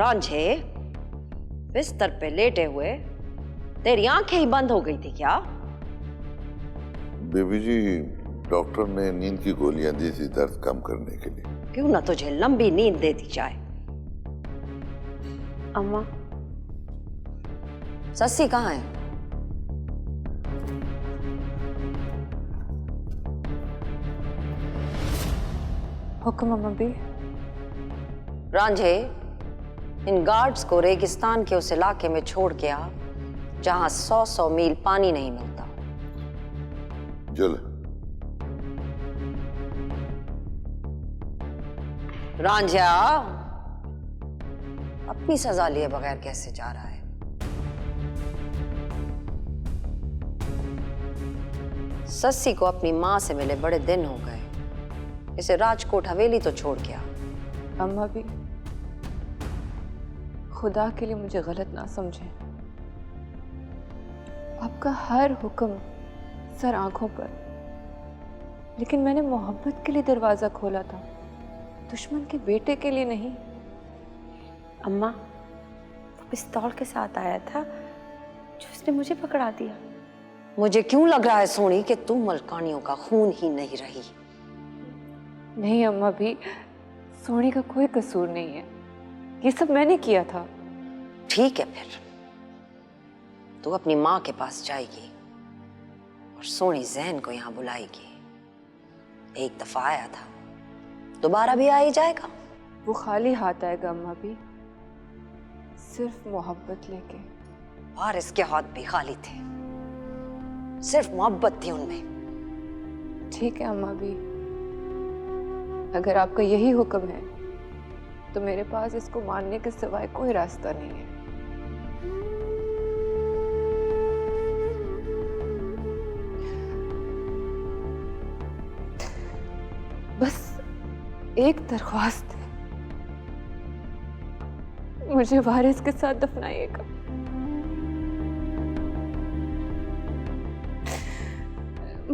रांझे, बिस्तर पे लेटे हुए तेरी आंखें ही बंद हो गई थी क्या? बेबी जी, डॉक्टर ने नींद की गोलियां दी थी दर्द कम करने के लिए। क्यों ना तुझे लंबी नींद दे दी जाए। अम्मा, सस्सी कहाँ है? हुक्म अम्मा भी। रांझे, इन गार्ड्स को रेगिस्तान के उस इलाके में छोड़ के आ जहां 100 मील पानी नहीं मिलता। चल। रांझा, अपनी सजा लिए बगैर कैसे जा रहा है? सस्सी को अपनी मां से मिले बड़े दिन हो गए, इसे राजकोट हवेली तो छोड़ के आ। अम्मा भी, खुदा के लिए मुझे गलत ना समझें। आपका हर हुक्म सर आंखों पर, लेकिन मैंने मोहब्बत के लिए दरवाजा खोला था, दुश्मन के बेटे के लिए नहीं। अम्मा, वो पिस्तौल के साथ आया था जो उसने मुझे पकड़ा दिया। मुझे क्यों लग रहा है सोनी कि तू मलकानियों का खून ही नहीं रही। नहीं अम्मा भी, सोनी का कोई कसूर नहीं है, ये सब मैंने किया था। ठीक है, फिर तू अपनी माँ के पास जाएगी और सोनी जहन को यहाँ बुलाएगी। एक दफा आया था, दोबारा भी आ ही जाएगा। वो खाली हाथ आएगा अम्मा भी, सिर्फ मोहब्बत लेके। और इसके हाथ भी खाली थे, सिर्फ मोहब्बत थी उनमें। ठीक है अम्मा भी, अगर आपका यही हुक्म है तो मेरे पास इसको मानने के सिवाय कोई रास्ता नहीं है। बस एक दरख्वास्त है, मुझे वारिस के साथ दफनाइएगा।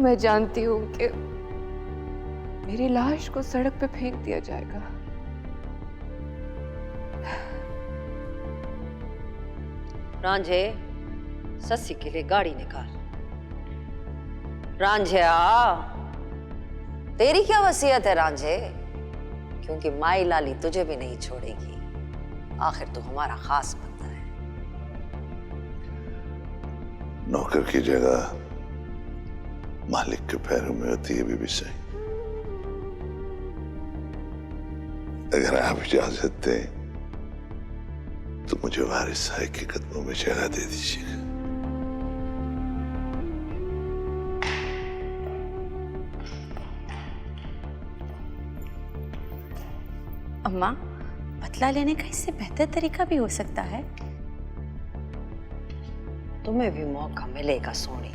मैं जानती हूँ कि मेरी लाश को सड़क पे फेंक दिया जाएगा, रांझे, सस्सी के लिए गाड़ी निकाल। रांझे आ, तेरी क्या वसीयत है रांझे? क्योंकि माई लाली तुझे भी नहीं छोड़ेगी, आखिर तू हमारा खास बंदा है। नौकर की जगह मालिक के पैरों में होती है बीबी सही। अगर आप इजाजत दें तो मुझे वारिस साहब के कदमों में जगह दे दीजिएगा। अम्मा, बदला लेने का इससे बेहतर तरीका भी हो सकता है। तुम्हें भी मौका मिलेगा सोनी,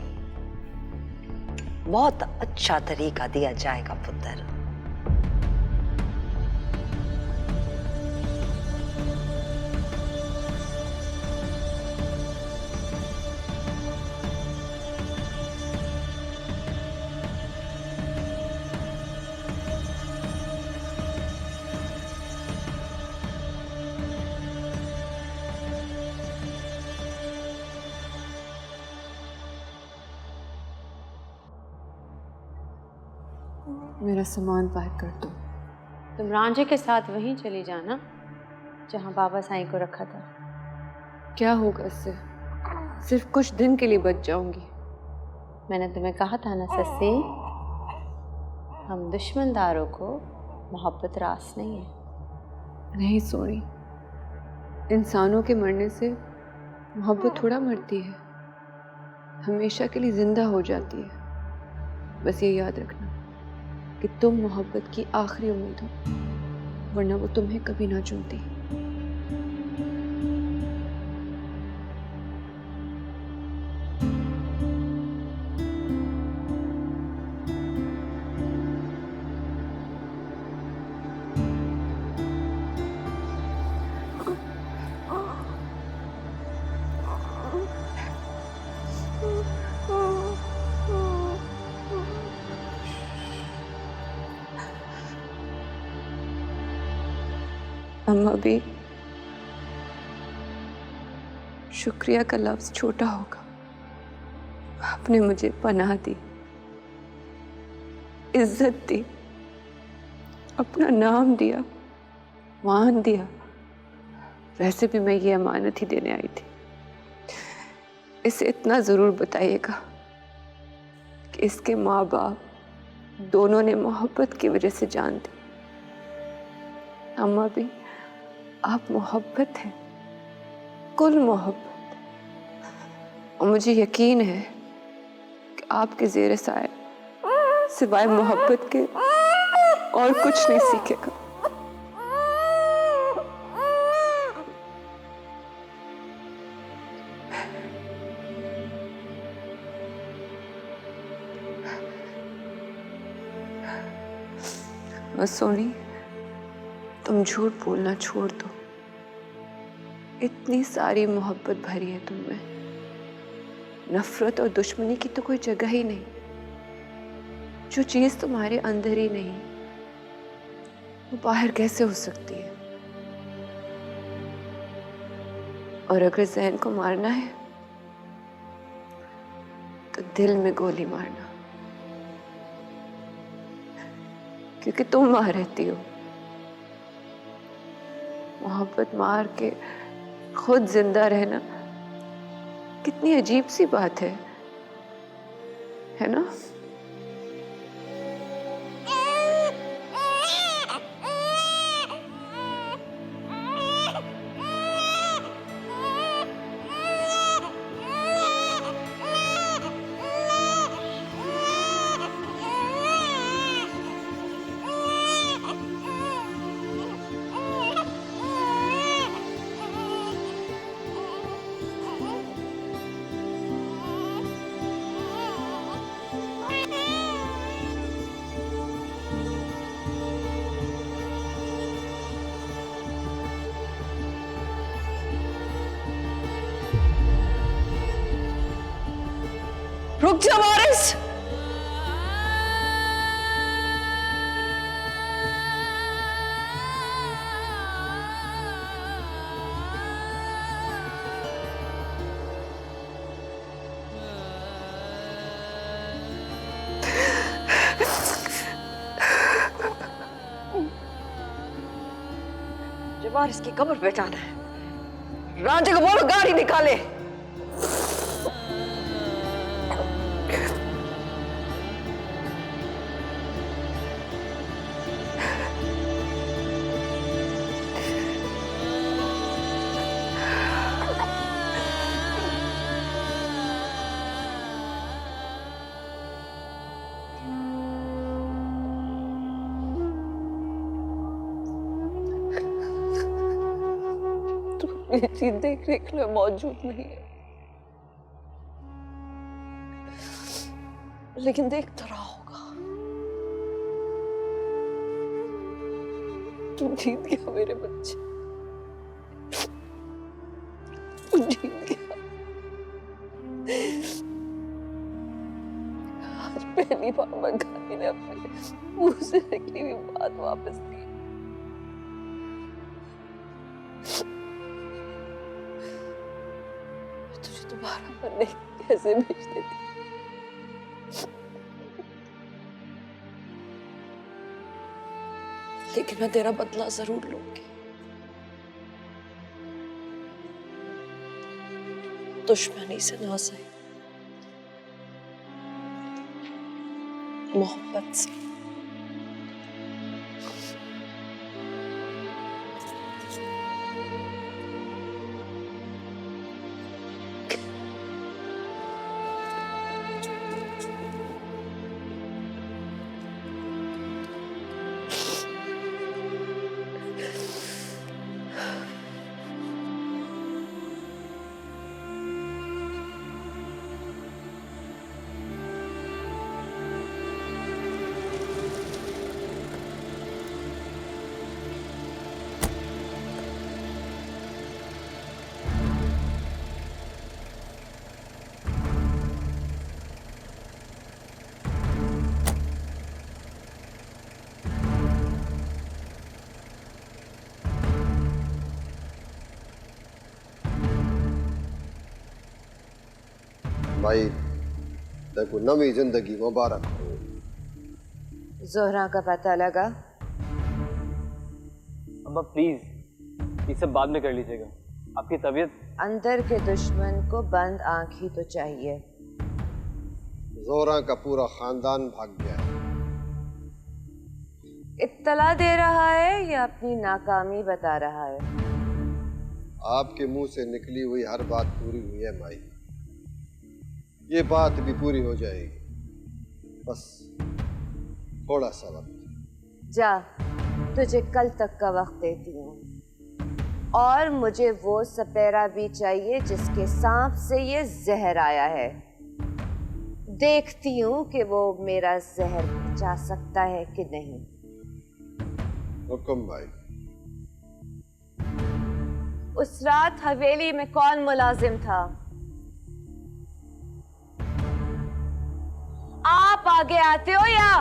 बहुत अच्छा तरीका दिया जाएगा पुत्र। मेरा सामान पैक कर दो। तुम रांझे के साथ वहीं चली जाना जहां बाबा साईं को रखा था। क्या होगा इससे? सिर्फ कुछ दिन के लिए बच जाऊंगी। मैंने तुम्हें कहा था ना सस्सी, हम दुश्मनदारों को मोहब्बत रास नहीं है। नहीं सोनी, इंसानों के मरने से मोहब्बत थोड़ा मरती है, हमेशा के लिए जिंदा हो जाती है। बस ये याद रखना कि तुम मोहब्बत की आखिरी उम्मीद हो, वरना वो तुम्हें कभी ना चुनती। अम्मा भी, शुक्रिया का लफ्ज छोटा होगा। आपने मुझे पनाह दी, इज्जत दी, अपना नाम दिया, मान दिया। वैसे भी मैं ये अमानत ही देने आई थी। इसे इतना जरूर बताइएगा कि इसके माँ बाप दोनों ने मोहब्बत की वजह से जान दी। अम्मा भी, आप मोहब्बत है, कुल मोहब्बत। और मुझे यकीन है कि आपके ज़ेरे साए सिवाय मोहब्बत के और कुछ नहीं सीखेगा। बस सोनी, तुम झूठ बोलना छोड़ दो। इतनी सारी मोहब्बत भरी है तुम में, नफरत और दुश्मनी की तो कोई जगह ही नहीं। जो चीज तुम्हारे अंदर ही नहीं, वो बाहर कैसे हो सकती है? और अगर जहन को मारना है तो दिल में गोली मारना, क्योंकि तुम वहां रहती हो। मोहब्बत मार के खुद जिंदा रहना कितनी अजीब सी बात है ना? रुक जा वारिस। वारिस की कब्र पे जाना है। राजे को बोलो गाड़ी निकाले। ये चीज देखने के लिए मौजूद नहीं है, लेकिन देख तो रहा होगा। तू जीत गया मेरे बच्चे, तू जीत गया। आज पहली बार मगानी ने अपने मुंह से निकली हुई बात वापस ली। तुम्हारा मरने कैसे भेज देती, लेकिन मैं तेरा बदला जरूर लूंगी। दुश्मनी से ना सही, मोहब्बत से। भाई देखो नवी जिंदगी मुबारक हो। जोहरा का पता लगा? अम्मा प्लीज ये सब बाद में कर लीजिएगा, आपकी तबीयत। अंदर के दुश्मन को बंद आंख ही तो चाहिए। जोहरा का पूरा खानदान भाग गया है। इत्तला दे रहा है या अपनी नाकामी बता रहा है? आपके मुंह से निकली हुई हर बात पूरी हुई है माई, ये बात भी पूरी हो जाएगी, बस थोड़ा सा वक्त। जा, तुझे कल तक का वक्त देती हूँ, और मुझे वो सपेरा भी चाहिए जिसके सांप से ये जहर आया है। देखती हूँ कि वो मेरा जहर बचा सकता है कि नहीं। हुक्म भाई। उस रात हवेली में कौन मुलाजिम था? आप आगे आते हो या?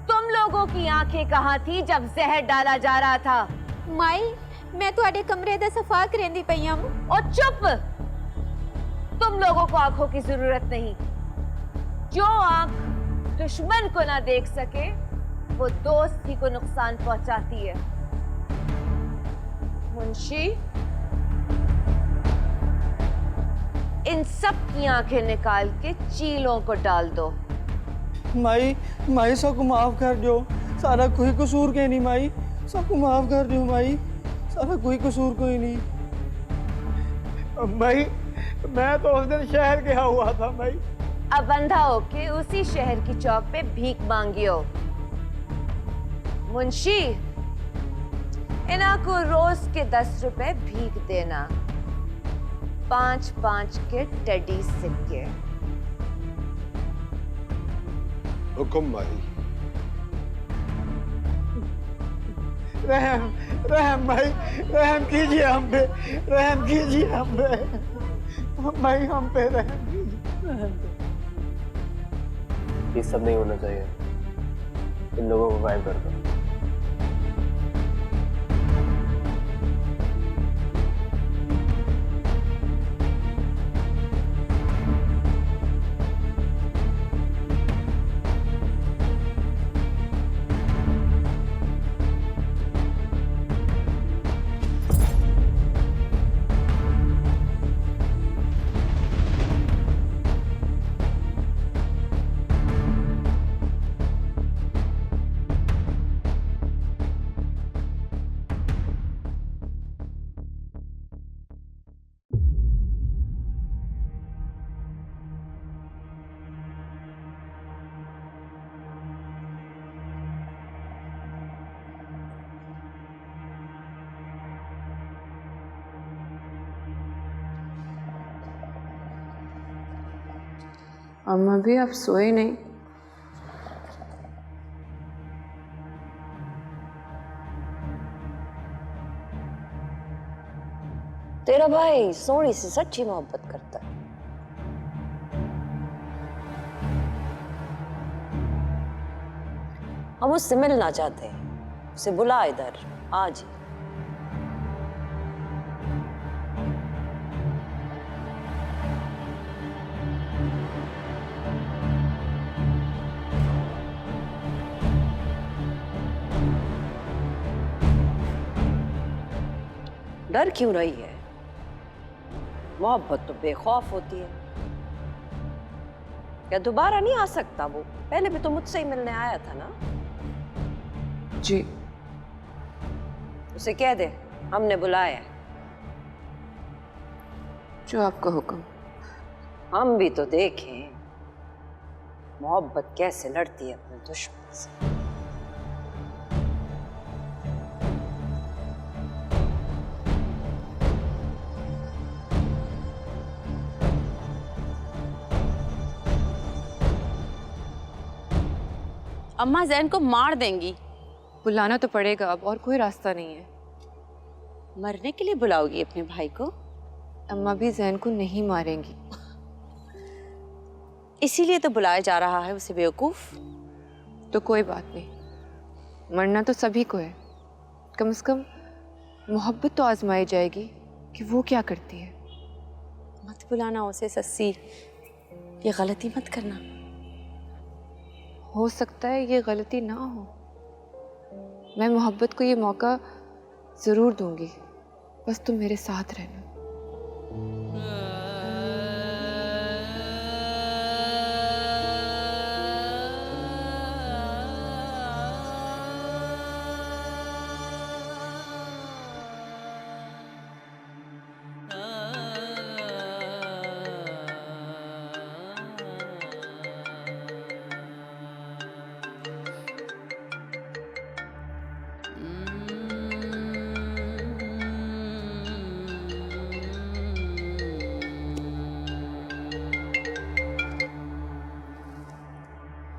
तुम लोगों की आंखें कहां थी जब जहर डाला जा रहा था? माई मैं तुहाडे कमरे दा सफा करेंदी पई हूं। और चुप! तुम लोगों को आंखों की जरूरत नहीं। जो आंख दुश्मन को ना देख सके वो दोस्त ही को नुकसान पहुंचाती है। मुंशी, इन सब की आंखें निकाल के चीलों को डाल दो। माई माई सबको माफ कर दो, सारा कोई कसूर के नहीं माई, सबको माफ कर दो माई, सारा कोई कसूर कोई नहीं। भाई मैं तो उस दिन शहर गया हुआ था भाई। अब अंधा होके उसी शहर की चौक पे भीख मांगियो। मुंशी, इन्हा को रोज के 10 रुपए भीख देना, 5-5 के टेडी सिक्के। हुक्म भाई। रहम रहम भाई, रहम कीजिए हम पे, रहम कीजिए हम पे भाई, हम पे रहम कीजिए, रहम पे। ये सब नहीं होना चाहिए, इन लोगों को गायब कर दो। अम्मा भी आप सोए नहीं? तेरा भाई सोनी से सच्ची मोहब्बत करता है। हम उससे मिलना चाहते हैं, उसे बुला इधर आज ही। डर क्यों रही है? मोहब्बत तो बेखौफ होती है। क्या दोबारा नहीं आ सकता वो? पहले भी तो मुझसे ही मिलने आया था ना। जी। उसे कह दे हमने बुलाया है। जो आपका हुक्म। हम भी तो देखें मोहब्बत कैसे लड़ती है अपने दुश्मन से। अम्मा जैन को मार देंगी। बुलाना तो पड़ेगा, अब और कोई रास्ता नहीं है। मरने के लिए बुलाओगी अपने भाई को? अम्मा भी जैन को नहीं मारेंगी। इसीलिए तो बुलाया जा रहा है उसे बेवकूफ। तो कोई बात नहीं, मरना तो सभी को है, कम से कम मोहब्बत तो आजमाई जाएगी कि वो क्या करती है। मत बुलाना उसे सस्सी, ये गलती मत करना। हो सकता है ये गलती ना हो। मैं मोहब्बत को ये मौका ज़रूर दूंगी, बस तुम मेरे साथ रहना।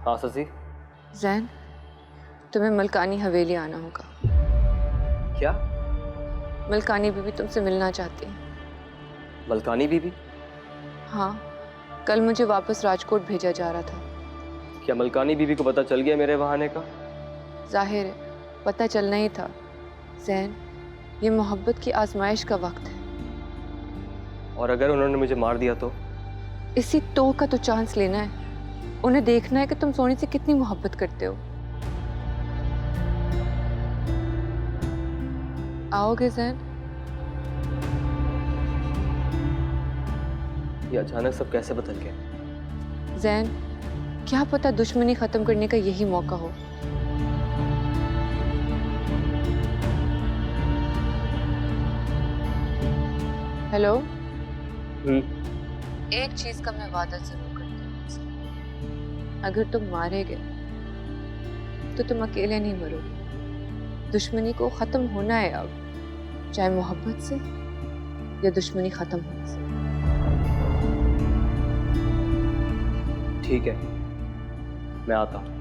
हाँ ससी। जैन, तुम्हें मलकानी हवेली आना होगा। क्या? मलकानी बीबी तुमसे मिलना चाहती है। मलकानी बीबी? हाँ, कल मुझे वापस राजकोट भेजा जा रहा था। क्या मलकानी बीबी को पता चल गया मेरे वहाँ आने का? जाहिर है पता चलना ही था। जैन, ये मोहब्बत की आजमाइश का वक्त है। और अगर उन्होंने मुझे मार दिया तो? इसी तो का तो चांस लेना है। उन्हें देखना है कि तुम सोनी से कितनी मोहब्बत करते हो। आओगे जैन? ये अचानक सब कैसे बदल गया? जैन, क्या पता दुश्मनी खत्म करने का यही मौका हो। हेलो। एक चीज का मैं वादा जरूर करती हूँ तुमसे। अगर तुम मारे गए तो तुम अकेले नहीं मरोगे। दुश्मनी को खत्म होना है अब, चाहे मोहब्बत से या दुश्मनी खत्म होने से। ठीक है, मैं आता हूँ।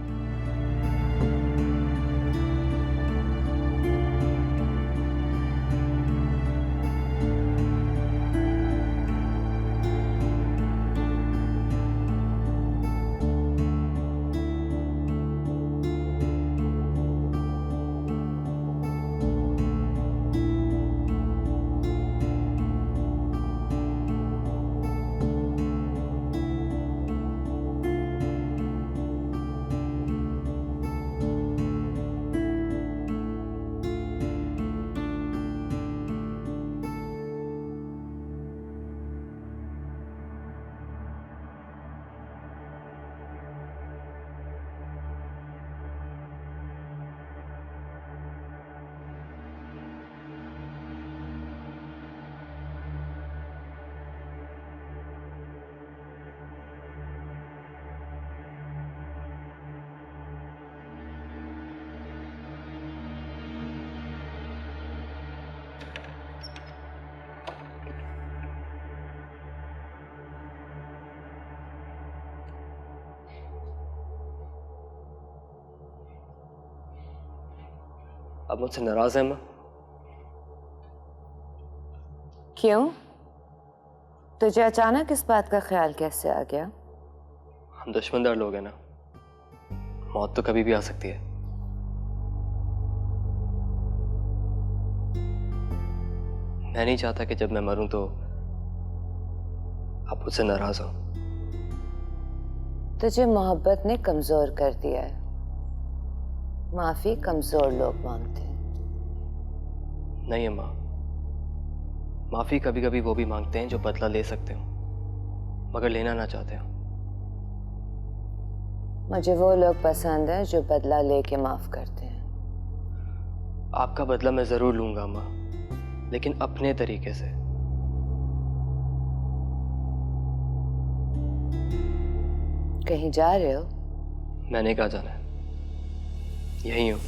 अब मुझसे नाराज है माँ? क्यों? तुझे अचानक इस बात का ख्याल कैसे आ गया? हम दुश्मनदार लोग हैं ना, मौत तो कभी भी आ सकती है। मैं नहीं चाहता कि जब मैं मरूं तो आप मुझसे नाराज हो। तुझे मोहब्बत ने कमजोर कर दिया है। माफी कमजोर लोग मांगते हैं। नहीं अम्मा, माफी कभी कभी वो भी मांगते हैं जो बदला ले सकते हो मगर लेना ना चाहते हो। मुझे वो लोग पसंद हैं जो बदला लेके माफ करते हैं। आपका बदला मैं जरूर लूंगा अम्मा, लेकिन अपने तरीके से। कहीं जा रहे हो? मैंने कहा जाना है, यही हूं।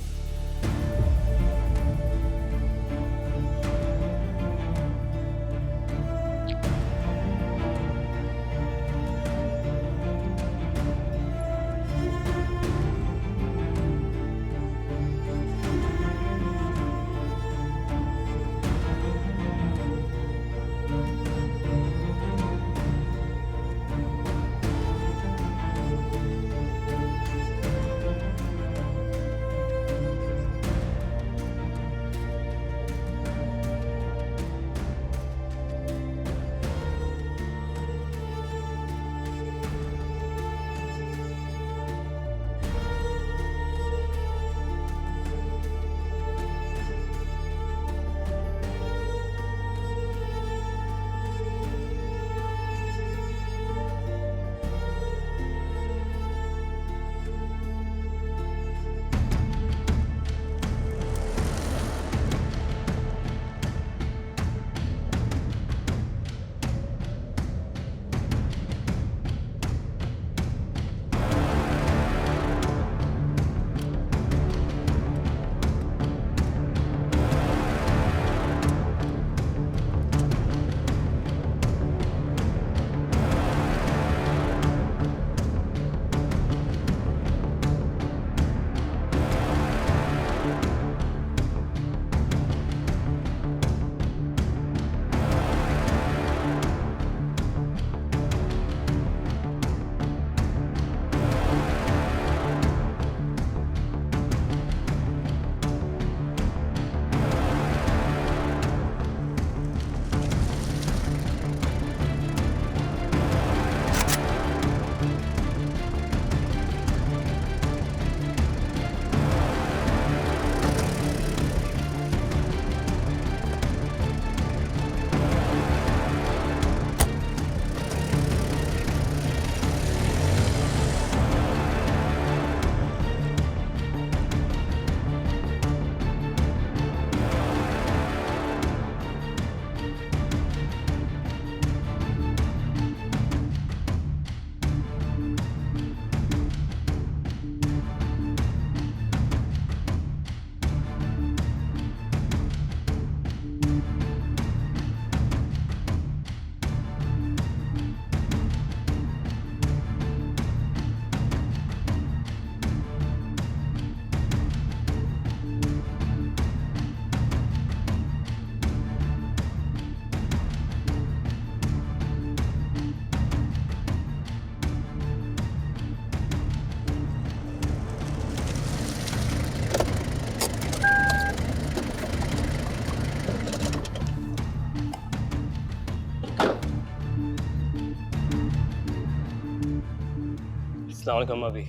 अस्सलाम वालेकुम अम्मा भी।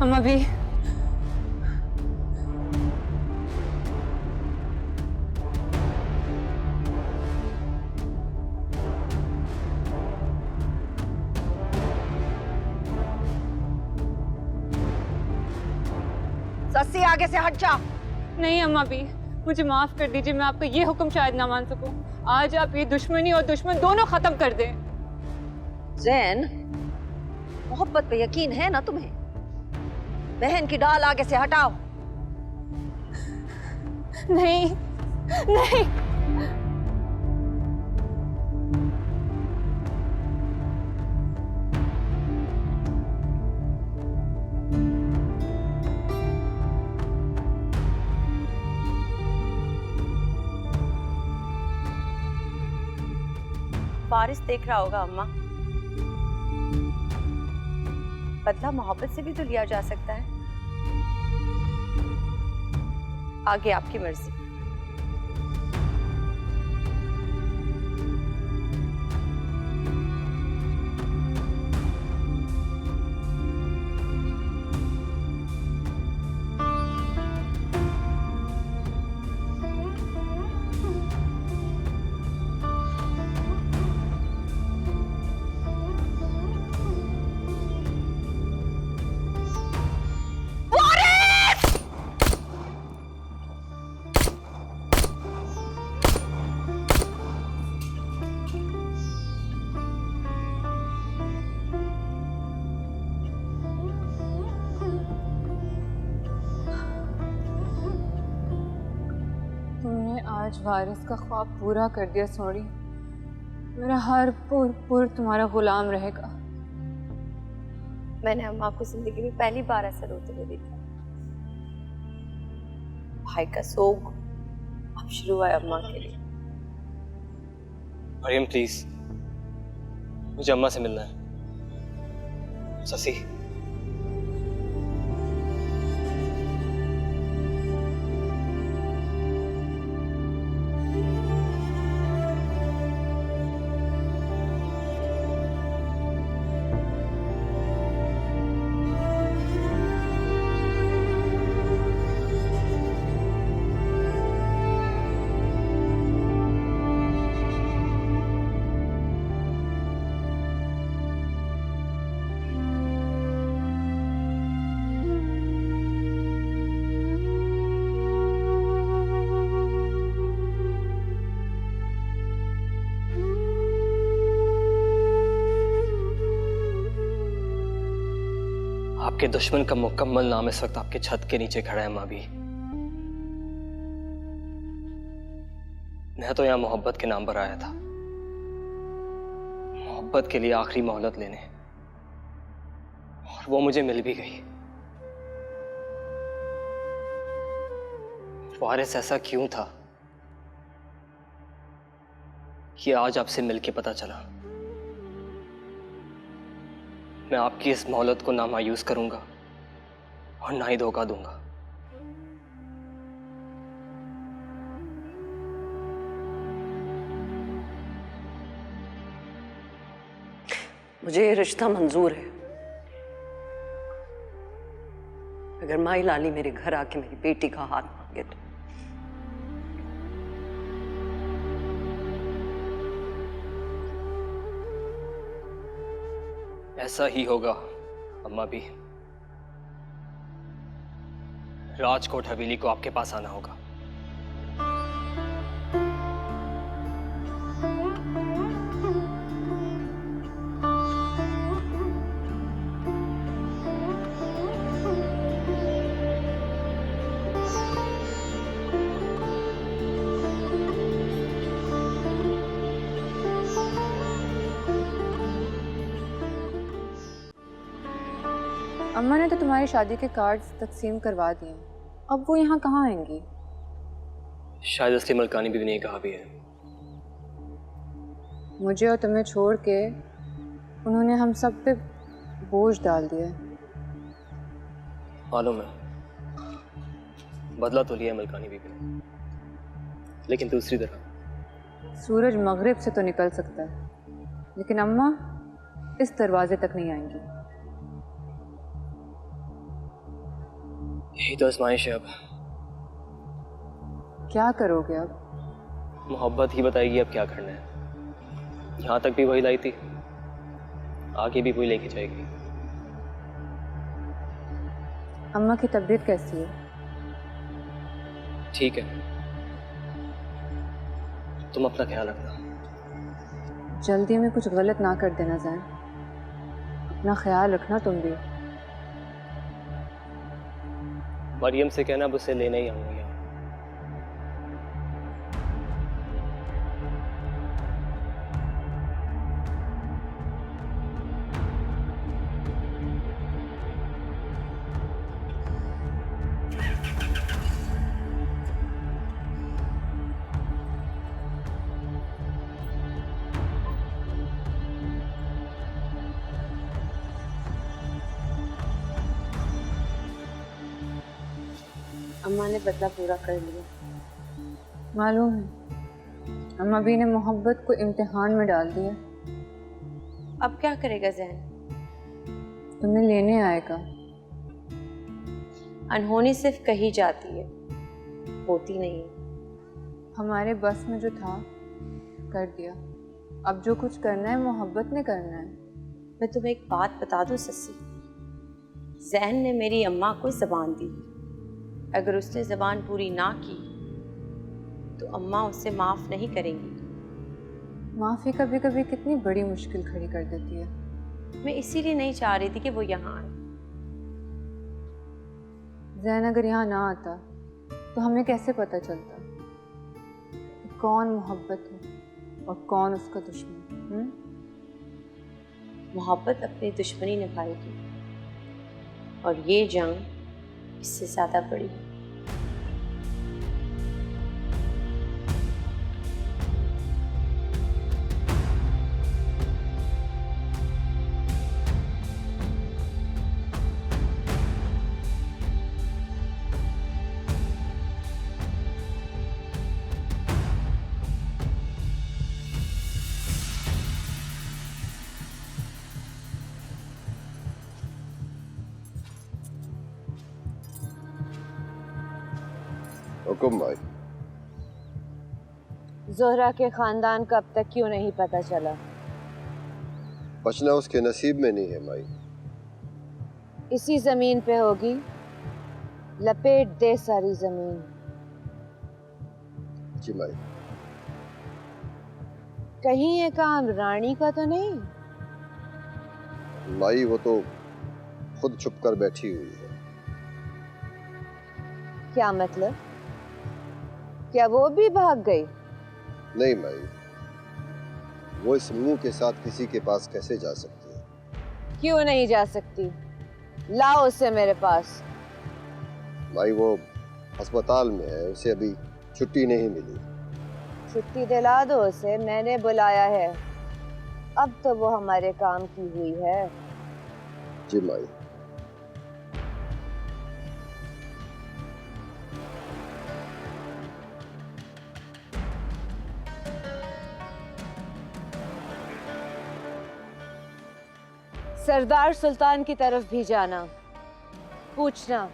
अम्मा भी सस्सी आगे से हट जा। नहीं अम्मा भी, मुझे माफ कर दीजिए, मैं आपका ये हुक्म शायद ना मान सकूं। आज आप ये दुश्मनी और दुश्मन दोनों खत्म कर दें। जैन, मोहब्बत पे यकीन है ना तुम्हें? बहन की डाल आगे से हटाओ। नहीं नहीं, वारिस देख रहा होगा अम्मा। बदला मोहब्बत से भी तो लिया जा सकता है। आगे आपकी मर्जी। तुमने आज वारिस का ख्वाब पूरा कर दिया सोनी। मेरा हर पुर तुम्हारा गुलाम रहेगा। मैंने अम्मा को जिंदगी में पहली बार ऐसा रोते हुए देखा। भाई का सोग अब शुरू हुआ है अम्मा के लिए। मरियम प्लीज, मुझे अम्मा से मिलना है। ससी, आपके दुश्मन का मुकम्मल नाम इस वक्त आपके छत के नीचे खड़ा है अम्मा भी। मैं तो यहां मोहब्बत के नाम पर आया था, मोहब्बत के लिए आखिरी मोहलत लेने, और वो मुझे मिल भी गई। वारिस ऐसा क्यों था कि आज आपसे मिलके पता चला। मैं आपकी इस मोहलत को ना मायूस करूंगा और ना ही धोखा दूंगा। मुझे ये रिश्ता मंजूर है, अगर माई लाली मेरे घर आके मेरी बेटी का हाथ मांगे तो। ऐसा ही होगा अम्मा भी। राजकोट हवेली को आपके पास आना होगा। अम्मा ने तो तुम्हारी शादी के कार्ड्स तकसीम करवा दिए, अब वो यहाँ कहाँ आएंगी? शायद असली मलकानी बीवी ने कहा भी है। मुझे और तुम्हें छोड़ के उन्होंने हम सब पे बोझ डाल दिया। मालूम है, बदला तो लिया है मलकानी बीवी ने, लेकिन दूसरी तरफ सूरज मगरिब से तो निकल सकता है, लेकिन अम्मा इस दरवाजे तक नहीं आएंगी। यही तो आजमाइश है अब। क्या करोगे अब? मोहब्बत ही बताएगी अब क्या करना है। यहाँ तक भी वही लाई थी, आगे भी वही लेके जाएगी। अम्मा की तबीयत कैसी है? ठीक है, तुम अपना ख्याल रखना। जल्दी में कुछ गलत ना कर देना जैन, अपना ख्याल रखना तुम भी। मरियम से कहना अब उसे लेने ही आऊंगा यहाँ। अम्मा ने बदला पूरा कर लिया। मालूम है अम्मा भी ने मोहब्बत को इम्तिहान में डाल दिया। अब क्या करेगा जैन? तुम्हें लेने आएगा। अनहोनी सिर्फ कही जाती है, होती नहीं। हमारे बस में जो था कर दिया, अब जो कुछ करना है मोहब्बत ने करना है। मैं तुम्हें एक बात बता दूं सस्सी, जैन ने मेरी अम्मा को ज़बान दी। अगर उसने ज़बान पूरी ना की तो अम्मा उसे माफ़ नहीं करेंगी। माफ़ी कभी कभी कितनी बड़ी मुश्किल खड़ी कर देती है। मैं इसीलिए नहीं चाह रही थी कि वो यहाँ आए। जैन अगर यहाँ ना आता तो हमें कैसे पता चलता कि कौन मोहब्बत है और कौन उसका दुश्मन? मोहब्बत अपनी दुश्मनी निभाएगी और ये जंग इससे ज़्यादा बड़ी है। हुकुम भाई। ज़ोहरा के खानदान का अब तक क्यों नहीं पता चला? बचना उसके नसीब में नहीं है माई। इसी जमीन पे होगी, लपेट दे सारी जमीन। जी माई। कहीं ये काम रानी का तो नहीं? माई वो तो खुद छुप कर बैठी हुई है। क्या मतलब? क्या वो भी भाग गई? नहीं माई, वो इस मुंह के साथ किसी के पास कैसे जा सकती है? क्यों नहीं जा सकती? लाओ उसे मेरे पास। माई वो अस्पताल में है, उसे अभी छुट्टी नहीं मिली। छुट्टी दिला दो उसे, मैंने बुलाया है। अब तो वो हमारे काम की हुई है। जी माई। सरदार सुल्तान की तरफ भी जाना, पूछना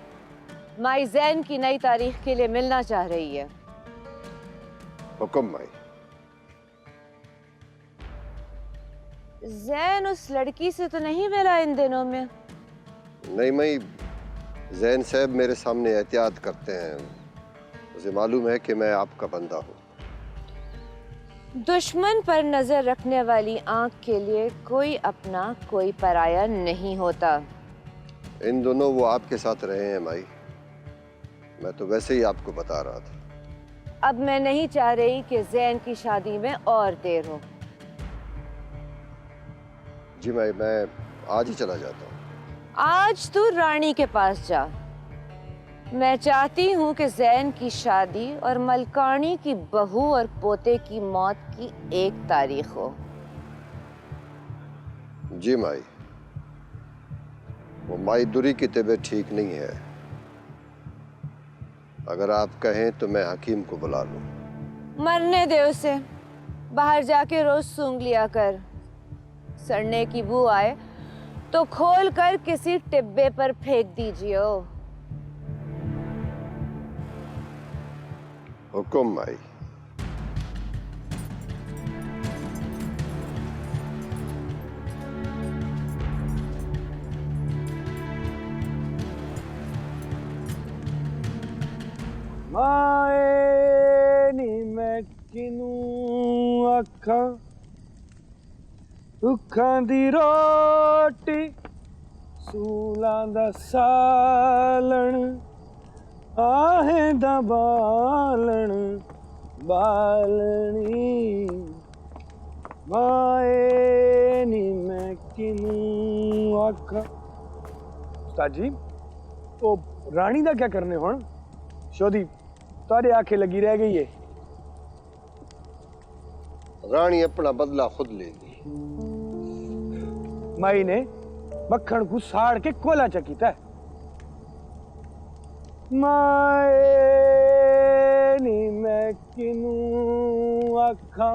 माई जैन की नई तारीख के लिए मिलना चाह रही है। हुकुम माई। जैन उस लड़की से तो नहीं मिला इन दिनों में? नहीं माई, जैन साहब मेरे सामने एहतियात करते हैं। मुझे मालूम है कि मैं आपका बंदा हूँ। दुश्मन पर नजर रखने वाली आंख के लिए कोई अपना कोई पराया नहीं होता। इन दोनों वो आपके साथ रहे हैं माई, मैं तो वैसे ही आपको बता रहा था। अब मैं नहीं चाह रही कि जैन की शादी में और देर हो। जी माई, मैं आज ही चला जाता हूँ। आज तू रानी के पास जा। मैं चाहती हूँ कि जैन की शादी और मलकानी की बहू और पोते की मौत की एक तारीख हो। जी माई, वो माई दुरी की तबीयत ठीक नहीं है। अगर आप कहें तो मैं हकीम को बुला लूं। मरने दे उसे, बाहर जाके रोज सूंघ लिया कर। सड़ने की बू आए तो खोल कर किसी टिब्बे पर फेंक दीजिए। हुक्म माई। माए नी मैं किनू आखा दुखां दी रोटी सूलां दा सालण आहें दा बालण बालनी माए नी मैं किनू आखा। उस्ताद जी वो रानी दा क्या करने हुण? शोधी तारे आंखें लगी रह गई है। रानी अपना बदला खुद लेगी। माई ने मक्खन को साड़ के कोला चकीता है। माए नी मैं किनू आखा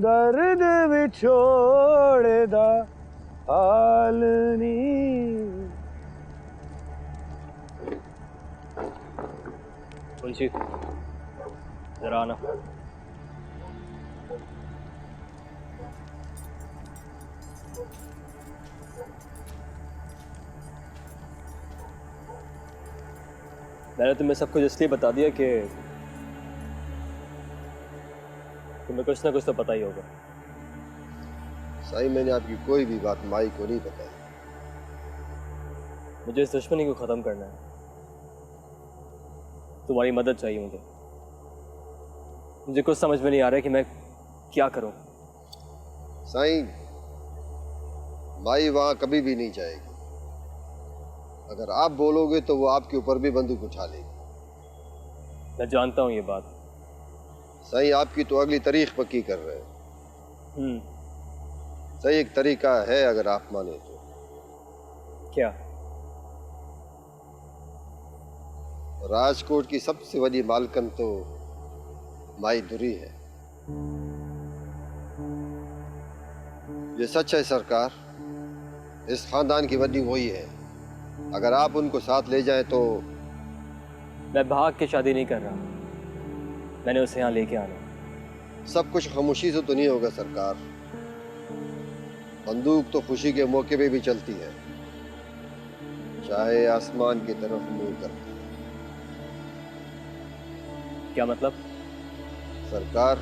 दर्द विछोड़ दा हाल नी। मुंशी जरा आना। मैंने तुम्हें सब कुछ इसलिए बता दिया कि तुम्हें कुछ ना कुछ तो पता ही होगा। साईं मैंने आपकी कोई भी बात माई को नहीं बताई। मुझे इस दुश्मनी को ख़त्म करना है। तुम्हारी मदद चाहिए मुझे। मुझे कुछ समझ में नहीं आ रहा है कि मैं क्या करूं। साईं माई वहां कभी भी नहीं जाएगी। अगर आप बोलोगे तो वो आपके ऊपर भी बंदूक उठा लेगी। मैं जानता हूं ये बात। साईं आपकी तो अगली तारीख पक्की कर रहे हैं। सही एक तरीका है अगर आप माने तो। क्या? राजकोट की सबसे बड़ी मालकन तो माई दुरी है। ये सच है सरकार। इस खानदान की बड़ी वही है। अगर आप उनको साथ ले जाएं तो। मैं भाग के शादी नहीं कर रहा। मैंने उसे यहाँ लेके आना। सब कुछ खामोशी से तो नहीं होगा सरकार। बंदूक तो खुशी के मौके पे भी चलती है, चाहे आसमान की तरफ मुंह करती है। क्या मतलब? सरकार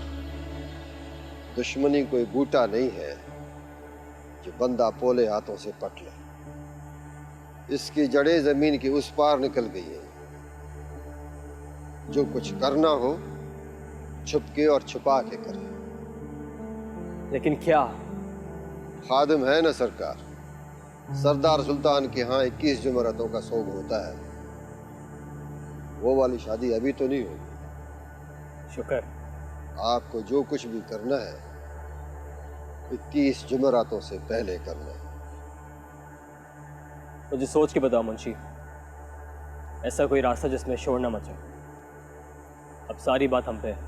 दुश्मनी कोई बूटा नहीं है जो बंदा पोले हाथों से पट ले। इसकी जड़ें जमीन की उस पार निकल गई है। जो कुछ करना हो छुपके और छुपा के करे। लेकिन क्या? खादिम है ना सरकार। सरदार सुल्तान के यहाँ 21 जुमरातों का सोग होता है। वो वाली शादी अभी तो नहीं होगी। शुक्र। आपको जो कुछ भी करना है 21 जुमरातों से पहले करना है। मुझे सोच के बताओ मुंशी, ऐसा कोई रास्ता जिसमें शोर न मचे। अब सारी बात हम पे है।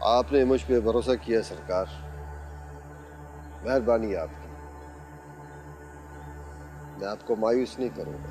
आपने मुझ पे भरोसा किया सरकार, मेहरबानी आपकी। मैं आपको मायूस नहीं करूंगा।